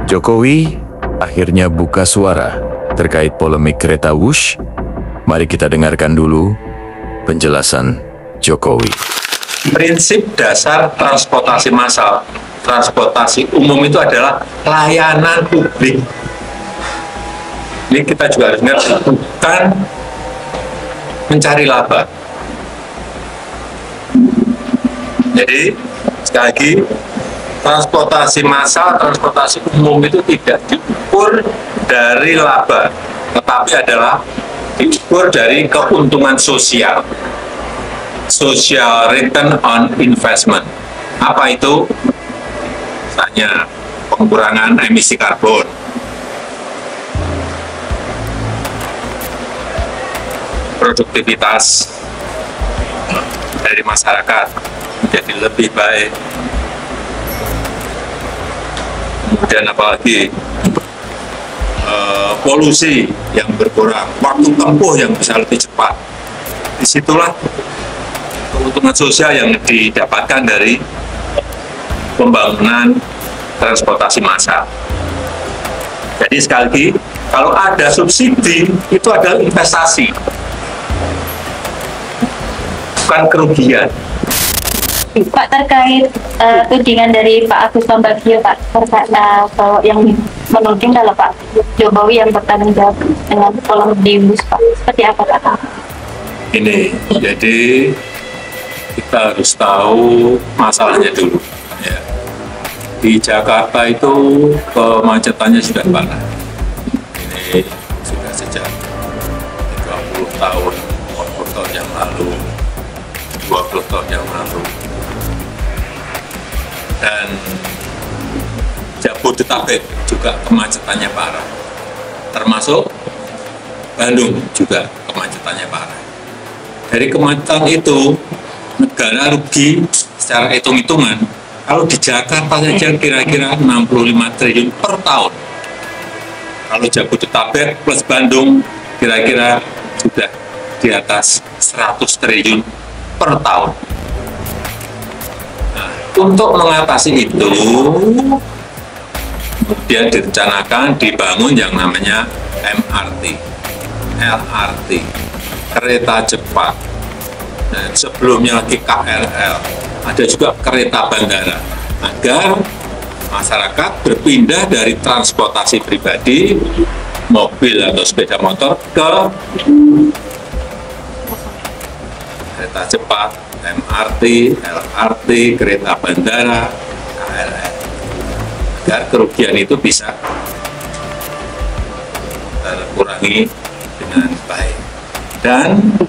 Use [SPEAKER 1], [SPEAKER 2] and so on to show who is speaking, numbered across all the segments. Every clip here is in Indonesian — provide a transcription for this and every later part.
[SPEAKER 1] Jokowi akhirnya buka suara terkait polemik kereta Wush. Mari kita dengarkan dulu penjelasan Jokowi.
[SPEAKER 2] Prinsip dasar transportasi massal, transportasi umum itu adalah layanan publik. Ini kita juga harus ingat, bukan mencari laba. Jadi, sekali lagi, transportasi massal, transportasi umum itu tidak diukur dari laba, tetapi adalah diukur dari keuntungan sosial. Social return on investment. Apa itu? Misalnya pengurangan emisi karbon, produktivitas dari masyarakat menjadi lebih baik, kemudian apalagi polusi yang berkurang, waktu tempuh yang bisa lebih cepat. Disitulah keuntungan sosial yang didapatkan dari pembangunan transportasi massal. Jadi sekali lagi, kalau ada subsidi, itu adalah investasi, bukan kerugian.
[SPEAKER 3] Pak, terkait tudingan dari Pak Agus Pambagio, Pak, bahwa yang menuding kalau Pak Jokowi yang bertanggung jawab dengan polemik di Wush, Pak, seperti apa Pak?
[SPEAKER 2] Ini, jadi kita harus tahu masalahnya dulu. Ya. Di Jakarta itu kemacetannya sudah parah. Ini sudah sejak 30 tahun, 40 tahun yang lalu, 20 tahun yang lalu. Dan Jabodetabek juga kemacetannya parah. Termasuk Bandung juga kemacetannya parah. Dari kemacetan itu, negara rugi secara hitung-hitungan, kalau di Jakarta saja kira-kira 65 triliun per tahun. Kalau Jabodetabek plus Bandung, kira-kira sudah di atas 100 triliun per tahun. Nah, untuk mengatasi itu, kemudian direncanakan dibangun yang namanya MRT, LRT, kereta cepat. Dan sebelumnya lagi KRL, ada juga kereta bandara, agar masyarakat berpindah dari transportasi pribadi, mobil atau sepeda motor, ke kereta cepat, MRT, LRT, kereta bandara, KRL, agar kerugian itu bisa terkurangi dengan baik. Dan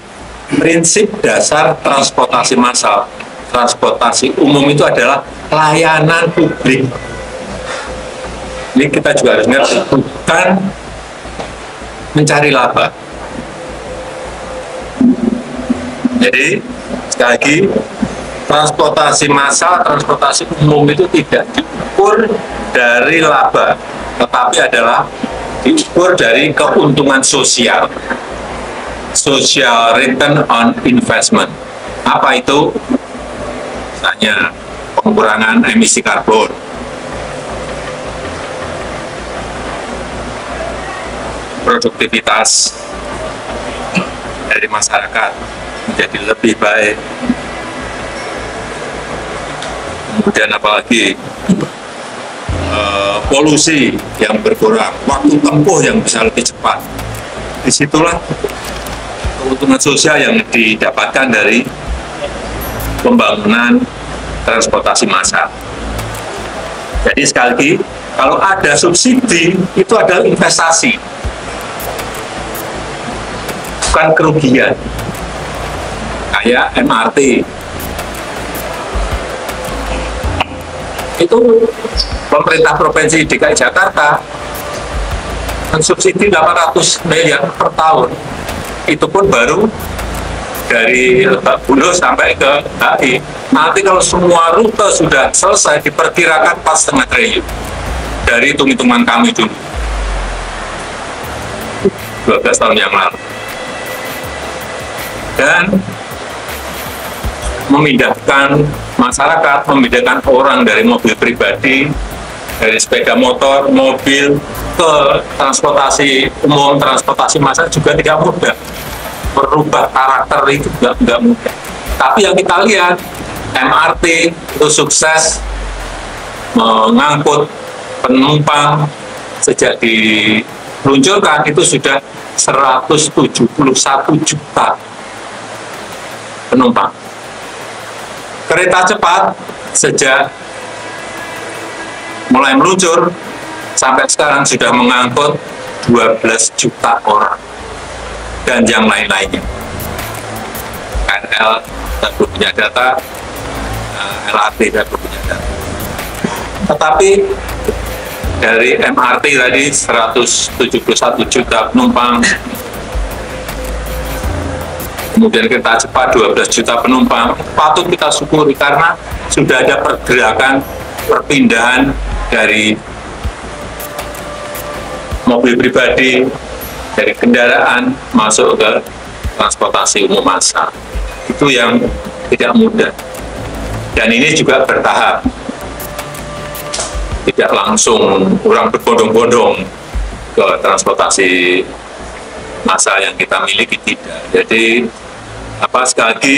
[SPEAKER 2] prinsip dasar transportasi massal, transportasi umum itu adalah layanan publik. Ini kita juga harus ingat, bukan mencari laba. Jadi, sekali lagi, transportasi massal, transportasi umum itu tidak diukur dari laba, tetapi adalah diukur dari keuntungan sosial. Social return on investment. Apa itu? Misalnya pengurangan emisi karbon, produktivitas dari masyarakat menjadi lebih baik, kemudian apalagi polusi yang berkurang, waktu tempuh yang bisa lebih cepat. Disitulah keuntungan sosial yang didapatkan dari pembangunan transportasi massal. Jadi sekali lagi, kalau ada subsidi, itu adalah investasi, bukan kerugian. Kayak MRT, itu pemerintah Provinsi DKI Jakarta mensubsidi 800 miliar per tahun. Itu pun baru dari Lebak Bulus sampai ke HI. Nanti kalau semua rute sudah selesai, diperkirakan 4,5 triliun. Dari hitung-hitungan kami dulu, 12 tahun yang lalu. Dan memindahkan masyarakat, memindahkan orang dari mobil pribadi dari sepeda motor, mobil ke transportasi umum, transportasi massal juga tidak mudah. Merubah karakter itu nggak mudah. Tapi yang kita lihat, MRT itu sukses mengangkut penumpang sejak diluncurkan itu sudah 171 juta penumpang. Kereta cepat sejak mulai meluncur sampai sekarang sudah mengangkut 12 juta orang dan yang lain-lainnya. KRL tidak punya data, LRT tidak punya data. Tetapi dari MRT tadi 171 juta penumpang, kemudian kereta cepat 12 juta penumpang, patut kita syukuri karena sudah ada pergerakan perpindahan dari mobil pribadi, dari kendaraan masuk ke transportasi umum massal. Itu yang tidak mudah. Dan ini juga bertahap. Tidak langsung orang berbondong-bondong ke transportasi massal yang kita miliki, tidak. Jadi sekali lagi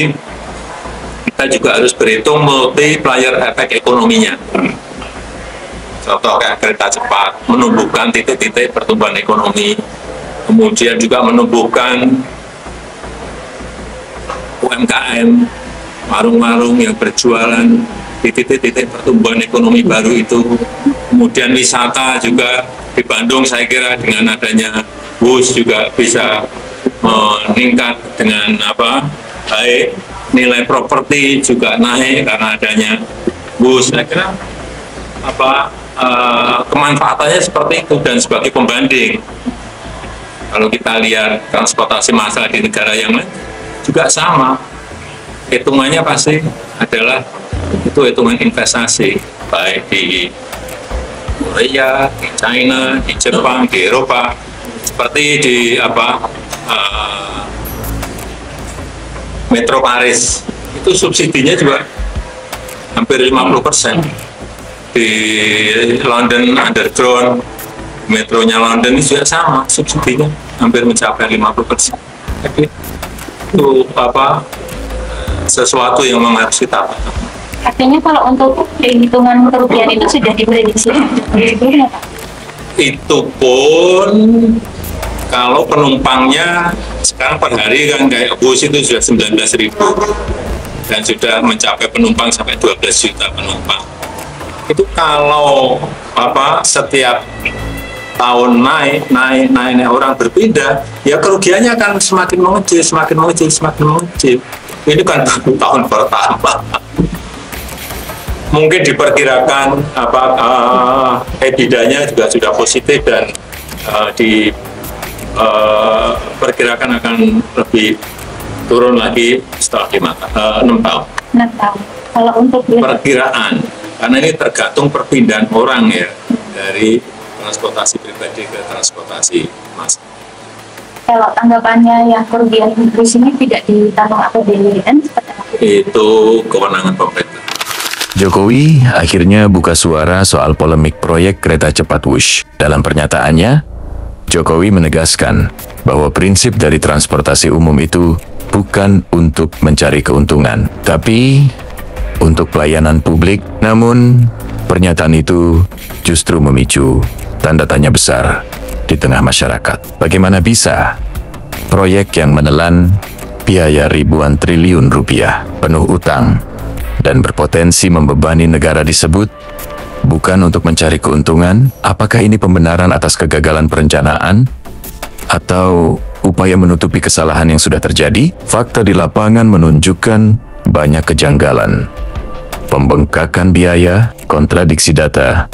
[SPEAKER 2] kita juga harus berhitung multiplier efek ekonominya. Contoh kayak kereta cepat menumbuhkan titik-titik pertumbuhan ekonomi, kemudian juga menumbuhkan UMKM, warung-warung yang berjualan di titik-titik pertumbuhan ekonomi baru itu. Kemudian wisata juga di Bandung saya kira dengan adanya bus juga bisa meningkat dengan baik, nilai properti juga naik karena adanya bus. Saya kira kemanfaatannya seperti itu. Dan sebagai pembanding, kalau kita lihat transportasi massal di negara yang lain juga sama, hitungannya pasti adalah itu hitungan investasi, baik di Korea, di China, di Jepang, di Eropa, seperti di Metro Paris itu subsidinya juga hampir 50%. Di London Underground, metronya London itu juga sama, subsidinya hampir mencapai 50%. Jadi itu sesuatu yang memang harus kita pahami.
[SPEAKER 3] Artinya kalau untuk perhitungan kerugian itu sudah diprediksi sebelumnya, Pak?
[SPEAKER 2] Itu pun kalau penumpangnya sekarang per hari kan kayak bus itu sudah 19.000 dan sudah mencapai penumpang sampai 12 juta penumpang. Itu kalau setiap tahun naik orang berpindah, ya kerugiannya akan semakin mengecil. Ini kan tahun pertama. Mungkin diperkirakan EBITDA-nya juga sudah positif dan diperkirakan akan lebih turun lagi setelah 6 tahun.
[SPEAKER 3] 6 tahun. Kalau untuk
[SPEAKER 2] perkiraan, karena ini tergantung perpindahan orang ya dari transportasi pribadi ke transportasi massal.
[SPEAKER 3] Kalau tanggapannya yang kerugian di sini tidak ditanggung APBN seperti apa?
[SPEAKER 2] Itu kewenangan pemerintah.
[SPEAKER 1] Jokowi akhirnya buka suara soal polemik proyek kereta cepat Wush. Dalam pernyataannya, Jokowi menegaskan bahwa prinsip dari transportasi umum itu bukan untuk mencari keuntungan, tapi untuk pelayanan publik. Namun, pernyataan itu justru memicu tanda tanya besar di tengah masyarakat. Bagaimana bisa proyek yang menelan biaya ribuan triliun rupiah, penuh utang, dan berpotensi membebani negara disebut bukan untuk mencari keuntungan? Apakah ini pembenaran atas kegagalan perencanaan? Atau upaya menutupi kesalahan yang sudah terjadi? Fakta di lapangan menunjukkan banyak kejanggalan. Pembengkakan biaya, kontradiksi data,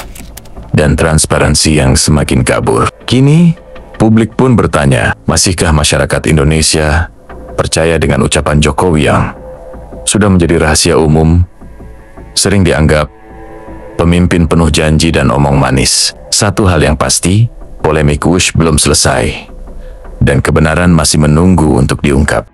[SPEAKER 1] dan transparansi yang semakin kabur. Kini, publik pun bertanya, masihkah masyarakat Indonesia percaya dengan ucapan Jokowi yang sudah menjadi rahasia umum, sering dianggap pemimpin penuh janji dan omong manis? Satu hal yang pasti, polemik Wush belum selesai, dan kebenaran masih menunggu untuk diungkap.